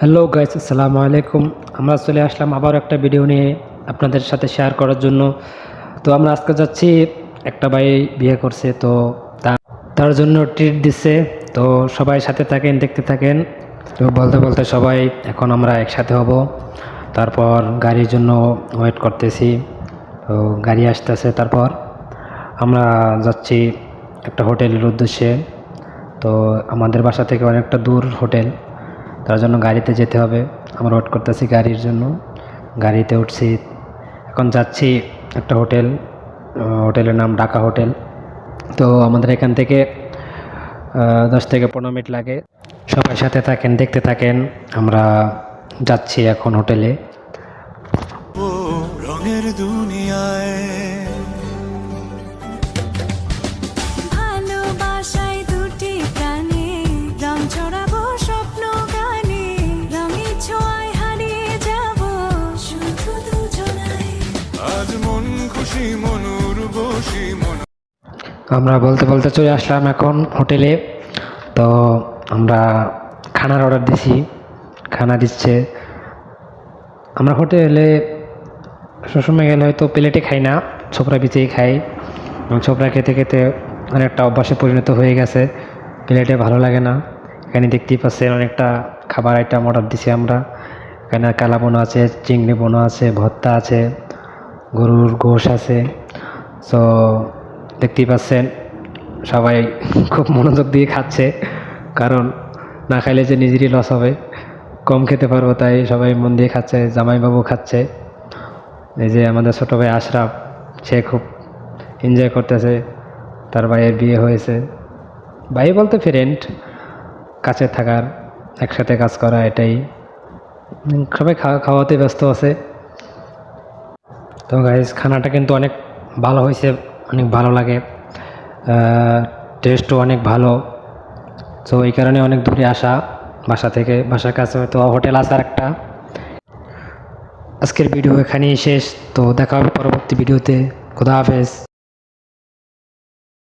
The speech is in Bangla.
হ্যালো গাইস, আসসালামু আলাইকুম। আমরা চলে আসলাম আবার একটা ভিডিও নিয়ে আপনাদের সাথে শেয়ার করার জন্য। তো আমরা আজকে যাচ্ছি, একটা ভাই বিয়ে করছে, তো তার জন্য ট্রিট দিচ্ছে। তো সবাই সাথে থাকেন, দেখতে থাকেন। তো বলতে বলতে সবাই এখন আমরা একসাথে হব। তারপর গাড়ির জন্য ওয়েট করতেছি। তো গাড়ি আসতেছে, তারপর আমরা যাচ্ছি একটা হোটেলের উদ্দেশ্যে। তো আমাদের বাসা থেকে অনেকটা দূর হোটেল, তার জন্য গাড়িতে যেতে হবে। আমরা ওয়েট করতেছি গাড়ির জন্য, গাড়িতে উঠছি, এখন যাচ্ছি একটা হোটেলের নাম ঢাকা হোটেল। তো আমাদের এখান থেকে 10 থেকে 15 মিনিট লাগে। সবাই সাথে থাকেন, দেখতে থাকেন। আমরা যাচ্ছি এখন হোটেলে। ও রঙের দুনিয়ায় ভালোবাসায় দুটি প্রাণে রং ছড়াবো স্বপ্ন গানে, রঙের ছোঁয়ায় হারিয়ে যাব শুধু দুজনায়। আজ মন খুশি মন উর্বশী মন। আমরা বলতে বলতে চলে আসলাম এখন হোটেলে। তো আমরা খানার অর্ডার দিছি, খানা দিচ্ছে। আমরা হোটেলে সবসময় গেলে হয়তো প্লেটে খাই না, ছোপরা বিছেই খাই। এবং ছোপরা খেতে খেতে অনেকটা অভ্যাসে পরিণত হয়ে গেছে, প্লেটে ভালো লাগে না। এখানে দেখতেই পাচ্ছেন অনেকটা খাবার আইটেম অর্ডার দিছি আমরা। এখানে কালা বোনা আছে, চিংড়ি বোনা আছে, ভর্তা আছে, গরুর গোশ আছে। সো দেখতেই পাচ্ছেন সবাই খুব মনোযোগ দিয়ে খাচ্ছে, কারণ না খাইলে যে নিজেরই লস হবে, কম খেতে পারবো, তাই সবাই মন দিয়ে খাচ্ছে। জামাইবাবু খাচ্ছে, এই যে আমাদের ছোটো ভাই আশরাফ, সে খুব এনজয় করতেছে, তার ভাইয়ের বিয়ে হয়েছে। ভাই বলতে ফ্রেন্ড, কাছে থাকার, একসাথে কাজ করা, এটাই। সবাই খাওয়াতে ব্যস্ত আছে। তো গাইস, খানাটা কিন্তু অনেক ভালো হয়েছে, অনেক ভালো লাগে, টেস্টও অনেক ভালো। তো এই কারণে অনেক দূরে আসা বাসা থেকে, বাসার কাছে হয়তো হোটেল আসার একটা। আজকের ভিডিও এখানেই শেষ। তো দেখা হবে পরবর্তী ভিডিওতে। খুদা হাফেজ।